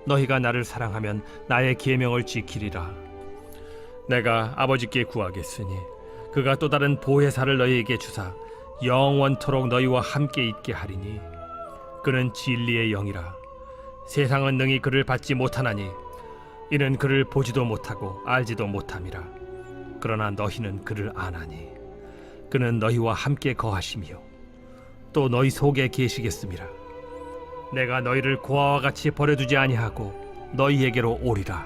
너희가 나를 사랑하면 나의 계명을 지키리라. 내가 아버지께 구하겠으니 그가 또 다른 보혜사를 너희에게 주사 영원토록 너희와 함께 있게 하리니 그는 진리의 영이라. 세상은 능히 그를 받지 못하나니 이는 그를 보지도 못하고 알지도 못함이라. 그러나 너희는 그를 아나니 그는 너희와 함께 거하시며 또 너희 속에 계시겠음이라. 내가 너희를 고아와 같이 버려두지 아니하고 너희에게로 오리라.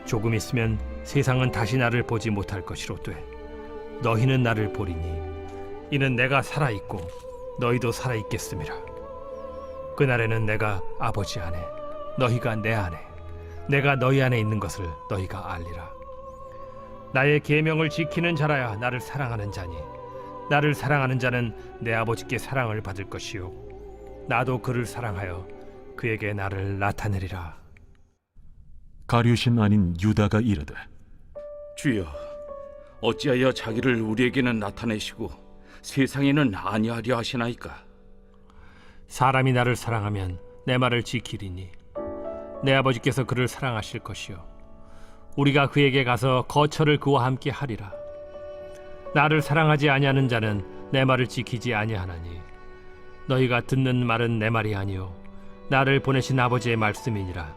조금 있으면 세상은 다시 나를 보지 못할 것이로되 너희는 나를 보리니 이는 내가 살아있고 너희도 살아있겠음이라. 그날에는 내가 아버지 안에 너희가 내 안에 내가 너희 안에 있는 것을 너희가 알리라. 나의 계명을 지키는 자라야 나를 사랑하는 자니 나를 사랑하는 자는 내 아버지께 사랑을 받을 것이요 나도 그를 사랑하여 그에게 나를 나타내리라. 가룟신 아닌 유다가 이르되 주여, 어찌하여 자기를 우리에게는 나타내시고 세상에는 아니하려 하시나이까? 사람이 나를 사랑하면 내 말을 지키리니 내 아버지께서 그를 사랑하실 것이요 우리가 그에게 가서 거처를 그와 함께 하리라. 나를 사랑하지 아니하는 자는 내 말을 지키지 아니하나니 너희가 듣는 말은 내 말이 아니요 나를 보내신 아버지의 말씀이니라.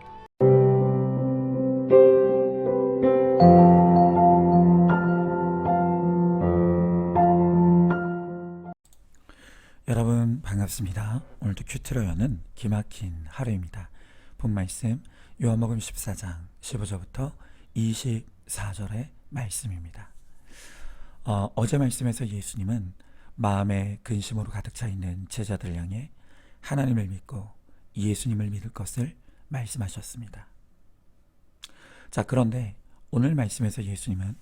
여러분 반갑습니다. 오늘도 큐티로 여는 기막힌 하루입니다. 본 말씀 요한복음 14장 15절부터 24절의 말씀입니다. 어제 말씀에서 예수님은 마음에 근심으로 가득 차 있는 제자들 향해 하나님을 믿고 예수님을 믿을 것을 말씀하셨습니다. 자, 그런데 오늘 말씀에서 예수님은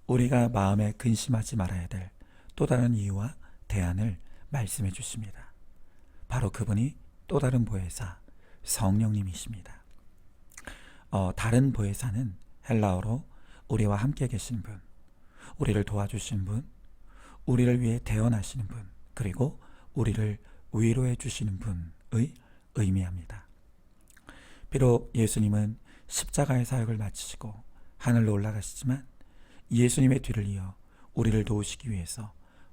우리가 마음에 근심하지 말아야 될 또 다른 이유와 대안을 말씀해 주십니다. 바로 그분이 또 다른 보혜사 성령님이십니다. 다른 보혜사는 헬라어로 우리와 함께 계신 분, 우리를 도와주신 분, 우리를 위해 대언하시는 분, 그리고 우리를 위로해 주시는 분의 의미합니다. 비록 예수님은 십자가의 사역을 마치시고 하늘로 올라가시지만 예수님의 뒤를 이어 우리를 도우시기 위해서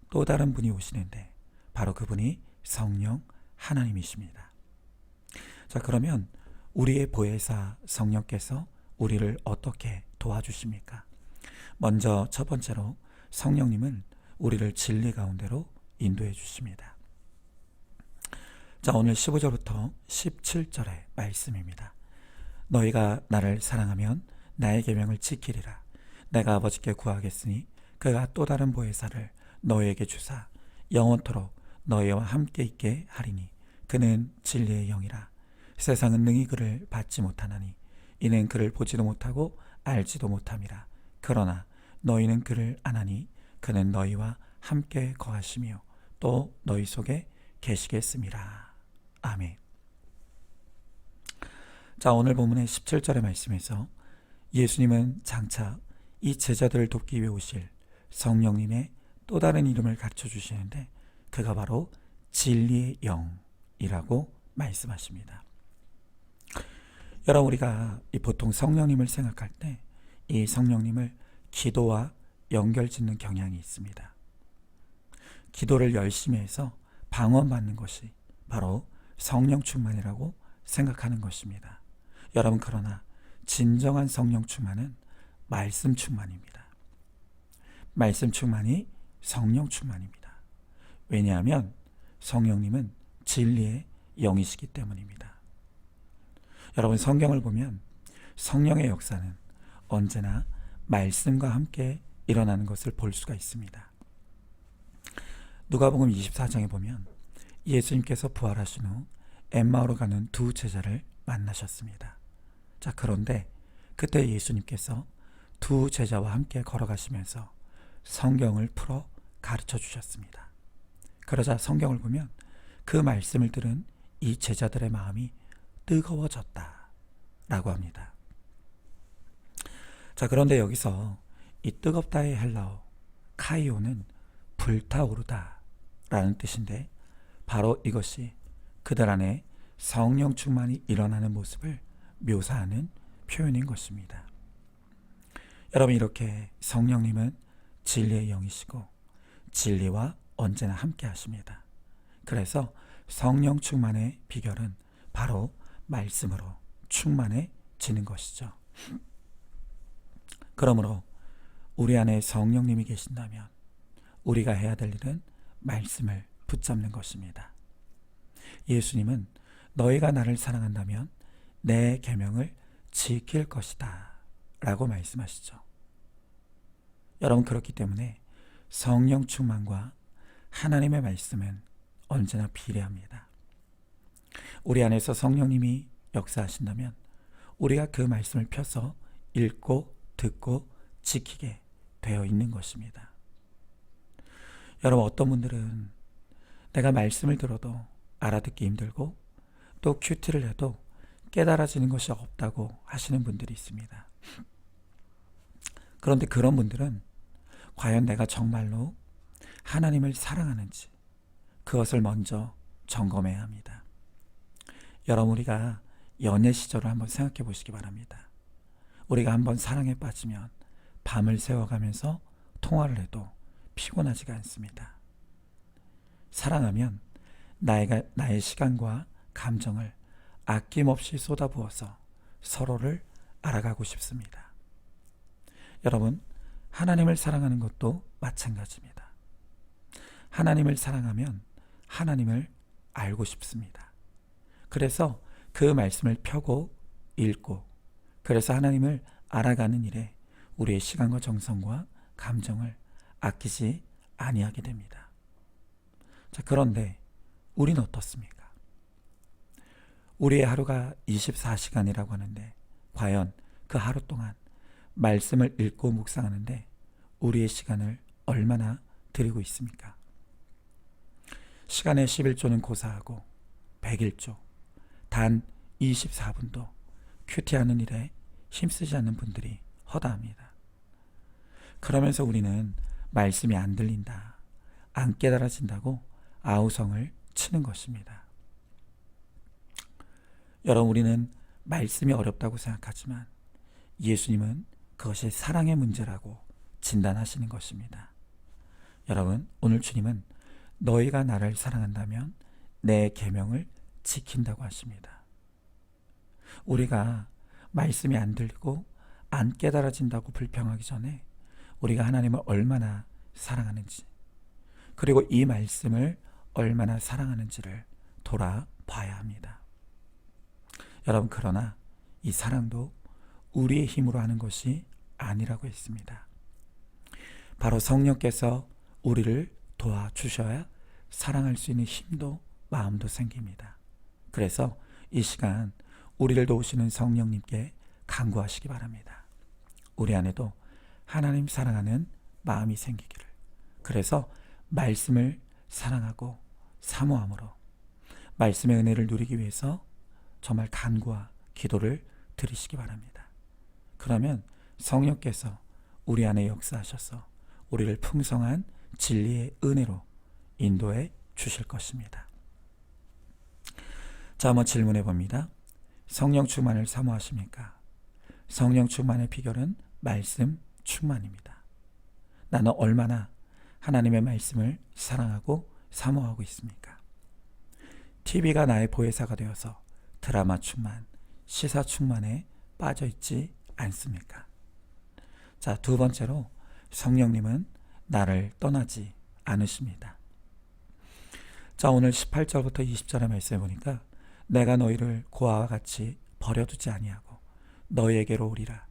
또 다른 분이 오시는데 바로 그분이 성령 하나님이십니다. 자, 그러면 우리의 보혜사 성령께서 우리를 어떻게 도와주십니까? 먼저 첫 번째로 성령님은 우리를 진리 가운데로 인도해 주십니다. 자, 오늘 15절부터 17절의 말씀입니다. 너희가 나를 사랑하면 나의 계명을 지키리라. 내가 아버지께 구하겠으니 그가 또 다른 보혜사를 너희에게 주사 영원토록 너희와 함께 있게 하리니 그는 진리의 영이라. 세상은 능히 그를 받지 못하나니 이는 그를 보지도 못하고 알지도 못함이라. 그러나 너희는 그를 아나니 그는 너희와 함께 거하시며 또 너희 속에 계시겠음이라. 아멘. 자, 오늘 본문의 17절의 말씀에서 예수님은 장차 이 제자들을 돕기 위해 오실 성령님의 또 다른 이름을 가르쳐 주시는데 그가 바로 진리의 영이라고 말씀하십니다. 여러분, 우리가 보통 성령님을 생각할 때 이 성령님을 기도와 연결짓는 경향이 있습니다. 기도를 열심히 해서 방언받는 것이 바로 성령 충만이라고 생각하는 것입니다. 여러분, 그러나 진정한 성령 충만은 말씀 충만입니다. 말씀 충만이 성령 충만입니다. 왜냐하면 성령님은 진리의 영이시기 때문입니다. 여러분, 성경을 보면 성령의 역사는 언제나 말씀과 함께 일어나는 것을 볼 수가 있습니다. 누가복음 24장에 보면 예수님께서 부활하신 후 엠마오로 가는 두 제자를 만나셨습니다. 자, 그런데 그때 예수님께서 두 제자와 함께 걸어가시면서 성경을 풀어 가르쳐 주셨습니다. 그러자 성경을 보면 그 말씀을 들은 이 제자들의 마음이 뜨거워졌다 라고 합니다. 자, 그런데 여기서 이 뜨겁다의 헬라어 카이오는 불타오르다 라는 뜻인데 바로 이것이 그들 안에 성령 충만이 일어나는 모습을 묘사하는 표현인 것입니다. 여러분, 이렇게 성령님은 진리의 영이시고 진리와 언제나 함께 하십니다. 그래서 성령 충만의 비결은 바로 말씀으로 충만해지는 것이죠. 그러므로 우리 안에 성령님이 계신다면 우리가 해야 될 일은 말씀을 붙잡는 것입니다. 예수님은 너희가 나를 사랑한다면 내 계명을 지킬 것이다 라고 말씀하시죠. 여러분, 그렇기 때문에 성령 충만과 하나님의 말씀은 언제나 비례합니다. 우리 안에서 성령님이 역사하신다면 우리가 그 말씀을 펴서 읽고 듣고 지키게 되어 있는 것입니다. 여러분, 어떤 분들은 내가 말씀을 들어도 알아듣기 힘들고 또 큐티를 해도 깨달아지는 것이 없다고 하시는 분들이 있습니다. 그런데 그런 분들은 과연 내가 정말로 하나님을 사랑하는지 그것을 먼저 점검해야 합니다. 여러분, 우리가 연애 시절을 한번 생각해 보시기 바랍니다. 우리가 한번 사랑에 빠지면 밤을 새워가면서 통화를 해도 피곤하지가 않습니다. 사랑하면 나의 시간과 감정을 아낌없이 쏟아부어서 서로를 알아가고 싶습니다. 여러분, 하나님을 사랑하는 것도 마찬가지입니다. 하나님을 사랑하면 하나님을 알고 싶습니다. 그래서 그 말씀을 펴고 읽고, 그래서 하나님을 알아가는 일에 우리의 시간과 정성과 감정을 아끼지 아니하게 됩니다. 자, 그런데 우리는 어떻습니까? 우리의 하루가 24시간이라고 하는데 과연 그 하루 동안 말씀을 읽고 묵상하는데 우리의 시간을 얼마나 드리고 있습니까? 시간의 11조는 고사하고 101조, 단 24분도 큐티하는 일에 힘쓰지 않는 분들이 허다합니다. 그러면서 우리는 말씀이 안 들린다, 안 깨달아진다고 아우성을 치는 것입니다. 여러분, 우리는 말씀이 어렵다고 생각하지만 예수님은 그것이 사랑의 문제라고 진단하시는 것입니다. 여러분, 오늘 주님은 너희가 나를 사랑한다면 내 계명을 지킨다고 하십니다. 우리가 말씀이 안 들리고 안 깨달아진다고 불평하기 전에 우리가 하나님을 얼마나 사랑하는지, 그리고 이 말씀을 얼마나 사랑하는지를 돌아봐야 합니다. 여러분, 그러나 이 사랑도 우리의 힘으로 하는 것이 아니라고 했습니다. 바로 성령께서 우리를 도와주셔야 사랑할 수 있는 힘도 마음도 생깁니다. 그래서 이 시간 우리를 도우시는 성령님께 간구하시기 바랍니다. 우리 안에도 하나님 사랑하는 마음이 생기기를, 그래서 말씀을 사랑하고 사모함으로 말씀의 은혜를 누리기 위해서 정말 간구와 기도를 드리시기 바랍니다. 그러면 성령께서 우리 안에 역사하셔서 우리를 풍성한 진리의 은혜로 인도해 주실 것입니다. 자, 한번 질문해 봅니다. 성령 충만을 사모하십니까? 성령 충만의 비결은 말씀 충만입니다. 나는 얼마나 하나님의 말씀을 사랑하고 사모하고 있습니까? TV가 나의 보혜사가 되어서 드라마 충만, 시사 충만에 빠져 있지 않습니까? 자, 두 번째로 성령님은 나를 떠나지 않으십니다. 자, 오늘 18절부터 20절의 말씀에 보니까 내가 너희를 고아와 같이 버려두지 아니하고 너희에게로 오리라.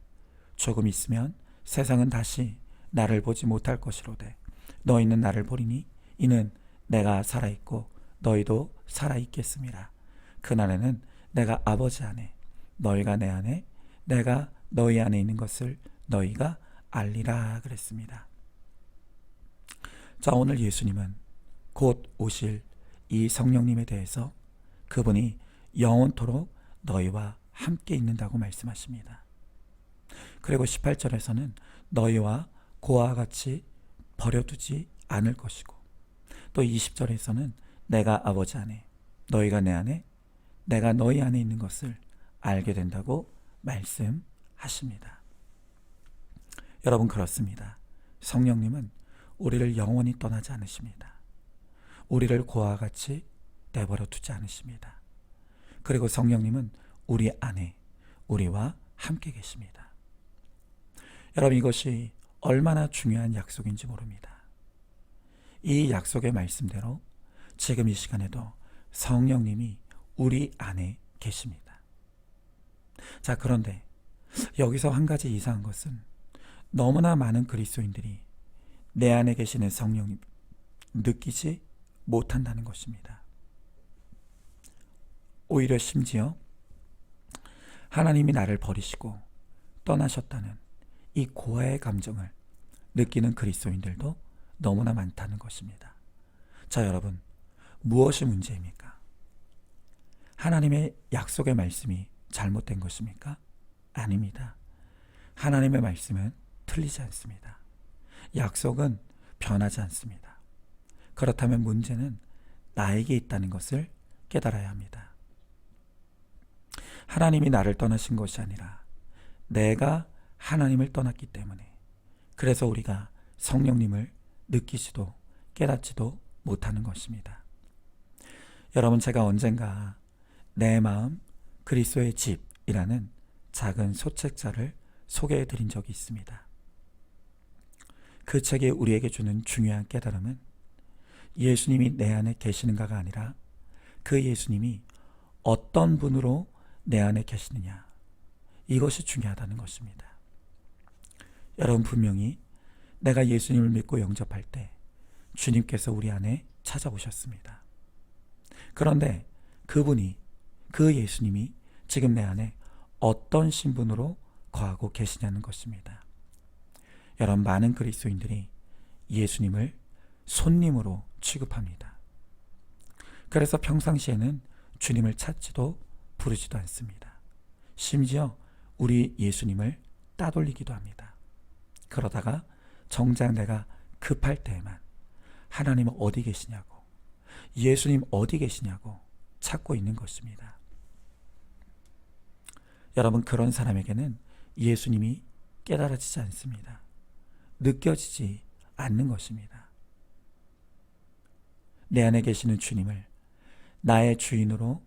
조금 있으면 세상은 다시 나를 보지 못할 것이로되 너희는 나를 보리니 이는 내가 살아있고 너희도 살아있겠음이라. 그날에는 내가 아버지 안에 너희가 내 안에 내가 너희 안에 있는 것을 너희가 알리라 그랬습니다. 자, 오늘 예수님은 곧 오실 이 성령님에 대해서 그분이 영원토록 너희와 함께 있는다고 말씀하십니다. 그리고 18절에서는 너희와 고아와 같이 버려두지 않을 것이고, 또 20절에서는 내가 아버지 안에 너희가 내 안에 내가 너희 안에 있는 것을 알게 된다고 말씀하십니다. 여러분, 그렇습니다. 성령님은 우리를 영원히 떠나지 않으십니다. 우리를 고아와 같이 내버려 두지 않으십니다. 그리고 성령님은 우리 안에 우리와 함께 계십니다. 여러분, 이것이 얼마나 중요한 약속인지 모릅니다. 이 약속의 말씀대로 지금 이 시간에도 성령님이 우리 안에 계십니다. 자, 그런데 여기서 한 가지 이상한 것은 너무나 많은 그리스도인들이 내 안에 계시는 성령님 느끼지 못한다는 것입니다. 오히려 심지어 하나님이 나를 버리시고 떠나셨다는 이 고아의 감정을 느끼는 그리스도인들도 너무나 많다는 것입니다. 자, 여러분, 무엇이 문제입니까? 하나님의 약속의 말씀이 잘못된 것입니까? 아닙니다. 하나님의 말씀은 틀리지 않습니다. 약속은 변하지 않습니다. 그렇다면 문제는 나에게 있다는 것을 깨달아야 합니다. 하나님이 나를 떠나신 것이 아니라 내가 하나님을 떠났기 때문에, 그래서 우리가 성령님을 느끼지도 깨닫지도 못하는 것입니다. 여러분, 제가 언젠가 내 마음 그리스도의 집이라는 작은 소책자를 소개해 드린 적이 있습니다. 그 책이 우리에게 주는 중요한 깨달음은 예수님이 내 안에 계시는가가 아니라 그 예수님이 어떤 분으로 내 안에 계시느냐, 이것이 중요하다는 것입니다. 여러분, 분명히 내가 예수님을 믿고 영접할 때 주님께서 우리 안에 찾아오셨습니다. 그런데 그분이, 그 예수님이 지금 내 안에 어떤 신분으로 거하고 계시냐는 것입니다. 여러분, 많은 그리스도인들이 예수님을 손님으로 취급합니다. 그래서 평상시에는 주님을 찾지도 부르지도 않습니다. 심지어 우리 예수님을 따돌리기도 합니다. 그러다가 정작 내가 급할 때에만 하나님은 어디 계시냐고, 예수님 어디 계시냐고 찾고 있는 것입니다. 여러분, 그런 사람에게는 예수님이 깨달아지지 않습니다. 느껴지지 않는 것입니다. 내 안에 계시는 주님을 나의 주인으로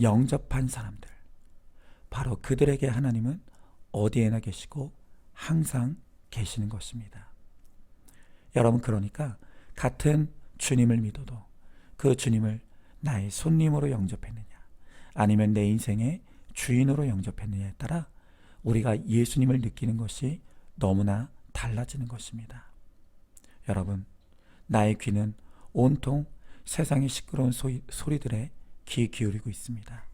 영접한 사람들, 바로 그들에게 하나님은 어디에나 계시고 항상 계시는 것입니다. 여러분, 그러니까 같은 주님을 믿어도 그 주님을 나의 손님으로 영접했느냐, 아니면 내 인생의 주인으로 영접했느냐에 따라 우리가 예수님을 느끼는 것이 너무나 달라지는 것입니다. 여러분, 나의 귀는 온통 세상의 시끄러운 소리들에 귀 기울이고 있습니다.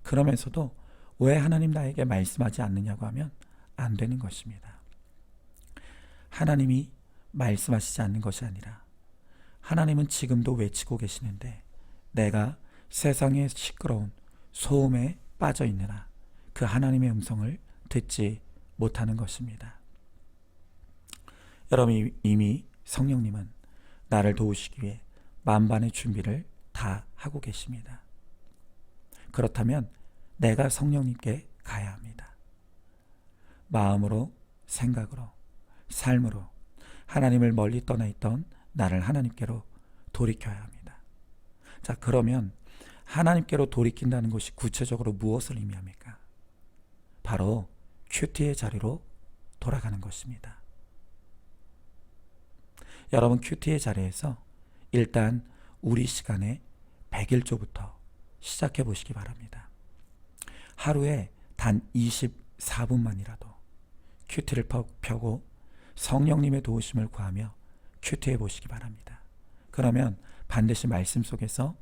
그러면서도 왜 하나님 나에게 말씀하지 않느냐고 하면 안 되는 것입니다. 하나님이 말씀하시지 않는 것이 아니라 하나님은 지금도 외치고 계시는데 내가 세상의 시끄러운 소음에 빠져 있느라 그 하나님의 음성을 듣지 못하는 것입니다. 여러분, 이미 성령님은 나를 도우시기 위해 만반의 준비를 다 하고 계십니다. 그렇다면 내가 성령님께 가야 합니다. 마음으로, 생각으로, 삶으로 하나님을 멀리 떠나 있던 나를 하나님께로 돌이켜야 합니다. 자, 그러면 하나님께로 돌이킨다는 것이 구체적으로 무엇을 의미합니까? 바로 큐티의 자리로 돌아가는 것입니다. 여러분, 큐티의 자리에서 일단 우리 시간에 100일조부터 시작해 보시기 바랍니다. 하루에 단 24분만이라도 큐티를 펴고 성령님의 도우심을 구하며 큐티해 보시기 바랍니다. 그러면 반드시 말씀 속에서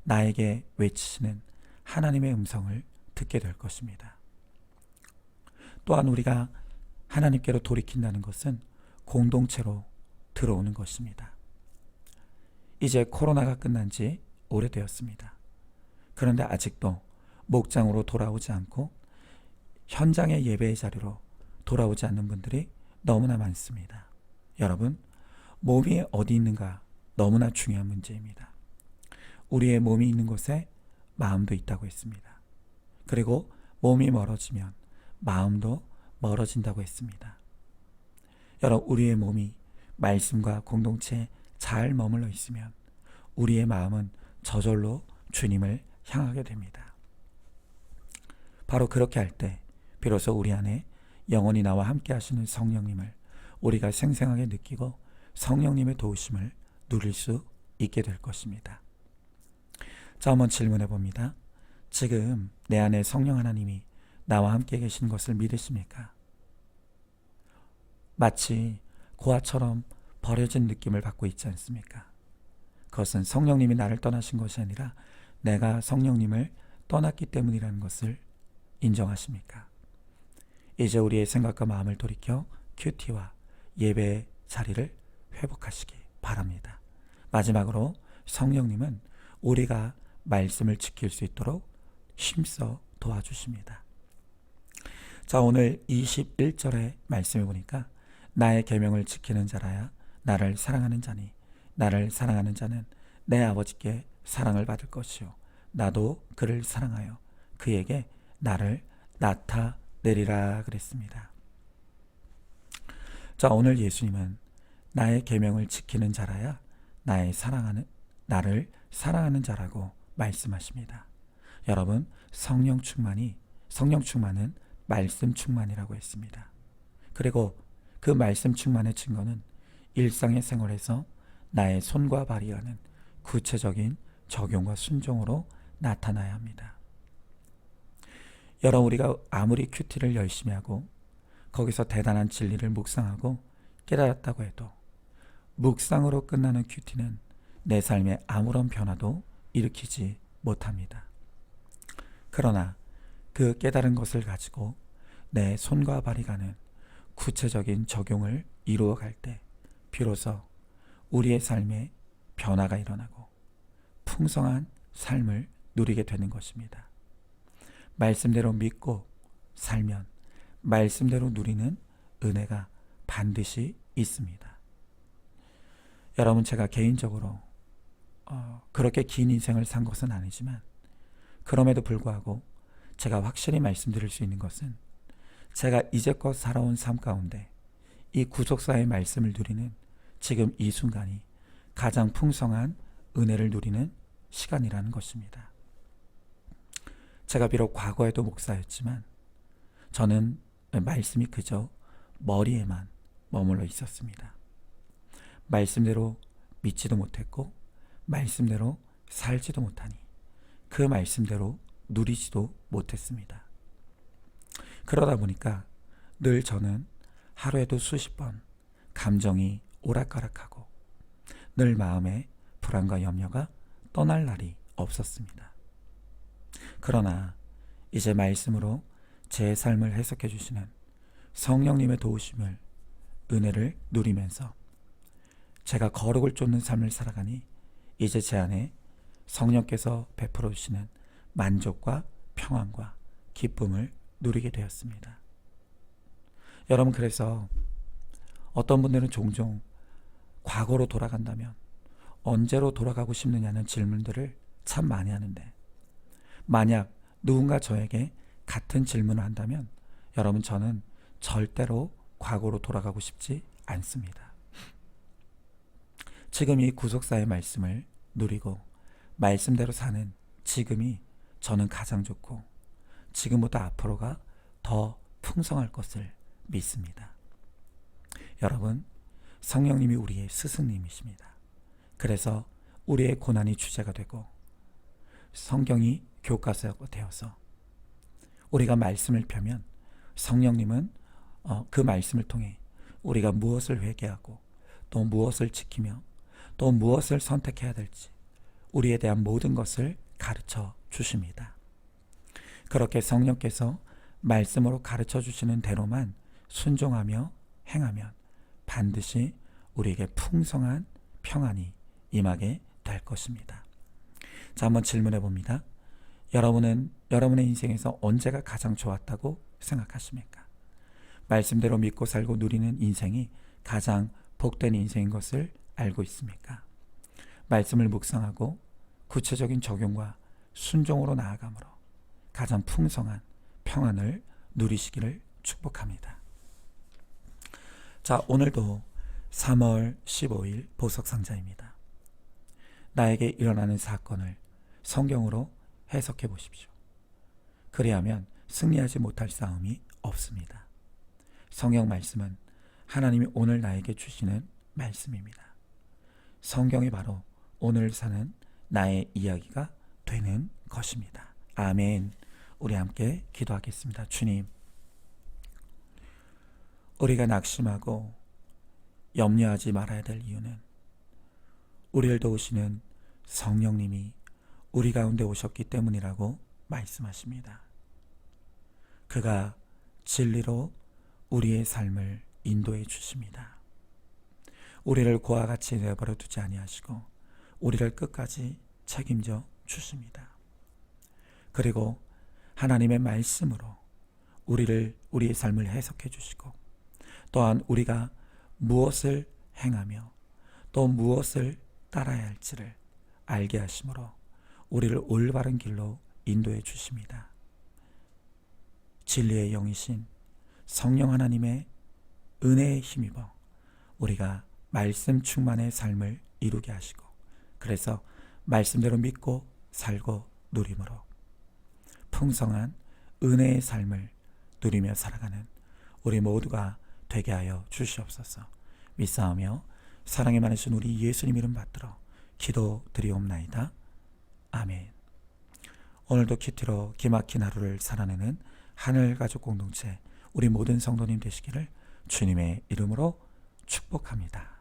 나에게 외치시는 하나님의 음성을 듣게 될 것입니다. 또한 우리가 하나님께로 돌이킨다는 것은 공동체로 들어오는 것입니다. 이제 코로나가 끝난 지 오래되었습니다. 그런데 아직도 목장으로 돌아오지 않고 현장의 예배의 자리로 돌아오지 않는 분들이 너무나 많습니다. 여러분, 몸이 어디 있는가 너무나 중요한 문제입니다. 우리의 몸이 있는 곳에 마음도 있다고 했습니다. 그리고 몸이 멀어지면 마음도 멀어진다고 했습니다. 여러분, 우리의 몸이 말씀과 공동체에 잘 머물러 있으면 우리의 마음은 저절로 주님을 향하게 됩니다. 바로 그렇게 할 때 비로소 우리 안에 영원히 나와 함께 하시는 성령님을 우리가 생생하게 느끼고 성령님의 도우심을 누릴 수 있게 될 것입니다. 자, 한번 질문해 봅니다. 지금 내 안에 성령 하나님이 나와 함께 계신 것을 믿으십니까? 마치 고아처럼 버려진 느낌을 받고 있지 않습니까? 그것은 성령님이 나를 떠나신 것이 아니라 내가 성령님을 떠났기 때문이라는 것을 인정하십니까? 이제 우리의 생각과 마음을 돌이켜 큐티와 예배의 자리를 회복하시기 바랍니다. 마지막으로 성령님은 우리가 말씀을 지킬 수 있도록 힘써 도와주십니다. 자, 오늘 21절의 말씀을 보니까 나의 계명을 지키는 자라야 나를 사랑하는 자니 나를 사랑하는 자는 내 아버지께 사랑을 받을 것이요 나도 그를 사랑하여 그에게 나를 나타내리라 그랬습니다. 자, 오늘 예수님은 나의 계명을 지키는 자라야 나를 사랑하는 자라고 말씀하십니다. 여러분, 성령 충만은 말씀 충만이라고 했습니다. 그리고 그 말씀 충만의 증거는 일상의 생활에서 나의 손과 발이 하는 구체적인 적용과 순종으로 나타나야 합니다. 여러분, 우리가 아무리 큐티를 열심히 하고 거기서 대단한 진리를 묵상하고 깨달았다고 해도 묵상으로 끝나는 큐티는 내 삶에 아무런 변화도 일으키지 못합니다. 그러나 그 깨달은 것을 가지고 내 손과 발이 가는 구체적인 적용을 이루어갈 때 비로소 우리의 삶에 변화가 일어나고 풍성한 삶을 누리게 되는 것입니다. 말씀대로 믿고 살면 말씀대로 누리는 은혜가 반드시 있습니다. 여러분, 제가 개인적으로 그렇게 긴 인생을 산 것은 아니지만 그럼에도 불구하고 제가 확실히 말씀드릴 수 있는 것은 제가 이제껏 살아온 삶 가운데 이 구속사의 말씀을 누리는 지금 이 순간이 가장 풍성한 은혜를 누리는 시간이라는 것입니다. 제가 비록 과거에도 목사였지만 저는 말씀이 그저 머리에만 머물러 있었습니다. 말씀대로 믿지도 못했고 말씀대로 살지도 못하니 그 말씀대로 누리지도 못했습니다. 그러다 보니까 늘 저는 하루에도 수십 번 감정이 오락가락하고 늘 마음에 불안과 염려가 떠날 날이 없었습니다. 그러나 이제 말씀으로 제 삶을 해석해 주시는 성령님의 도우심을 은혜를 누리면서 제가 거룩을 쫓는 삶을 살아가니 이제 제 안에 성령께서 베풀어 주시는 만족과 평안과 기쁨을 누리게 되었습니다. 여러분, 그래서 어떤 분들은 종종 과거로 돌아간다면 언제로 돌아가고 싶느냐는 질문들을 참 많이 하는데 만약 누군가 저에게 같은 질문을 한다면 여러분, 저는 절대로 과거로 돌아가고 싶지 않습니다. 지금 이 구속사의 말씀을 누리고 말씀대로 사는 지금이 저는 가장 좋고 지금보다 앞으로가 더 풍성할 것을 믿습니다. 여러분, 성령님이 우리의 스승님이십니다. 그래서 우리의 고난이 주제가 되고 성경이 교과서가 되어서 우리가 말씀을 펴면 성령님은 그 말씀을 통해 우리가 무엇을 회개하고 또 무엇을 지키며 또 무엇을 선택해야 될지 우리에 대한 모든 것을 가르쳐 주십니다. 그렇게 성령께서 말씀으로 가르쳐 주시는 대로만 순종하며 행하면 반드시 우리에게 풍성한 평안이 임하게 될 것입니다. 자, 한번 질문해 봅니다. 여러분은 여러분의 인생에서 언제가 가장 좋았다고 생각하십니까? 말씀대로 믿고 살고 누리는 인생이 가장 복된 인생인 것을 알고 있습니까? 말씀을 묵상하고 구체적인 적용과 순종으로 나아감으로 가장 풍성한 평안을 누리시기를 축복합니다. 자, 오늘도 3월 15일 보석상자입니다. 나에게 일어나는 사건을 성경으로 해석해 보십시오. 그리하면 승리하지 못할 싸움이 없습니다. 성경 말씀은 하나님이 오늘 나에게 주시는 말씀입니다. 성경이 바로 오늘 사는 나의 이야기가 되는 것입니다. 아멘. 우리 함께 기도하겠습니다. 주님, 우리가 낙심하고 염려하지 말아야 될 이유는 우리를 도우시는 성령님이 우리 가운데 오셨기 때문이라고 말씀하십니다. 그가 진리로 우리의 삶을 인도해 주십니다. 우리를 고와 같이 내버려 두지 아니하시고 우리를 끝까지 책임져 주십니다. 그리고 하나님의 말씀으로 우리의 삶을 해석해 주시고 또한 우리가 무엇을 행하며 또 무엇을 따라야 할지를 알게 하심으로 우리를 올바른 길로 인도해 주십니다. 진리의 영이신 성령 하나님의 은혜에 힘입어 우리가 말씀 충만의 삶을 이루게 하시고 그래서 말씀대로 믿고 살고 누림으로 풍성한 은혜의 삶을 누리며 살아가는 우리 모두가 되게 하여 주시옵소서. 믿사오며 사랑이 많으신 우리 예수님 이름 받들어 기도드리옵나이다. 아멘. 오늘도 큐티로 기막힌 하루를 살아내는 하늘가족 공동체 우리 모든 성도님 되시기를 주님의 이름으로 축복합니다.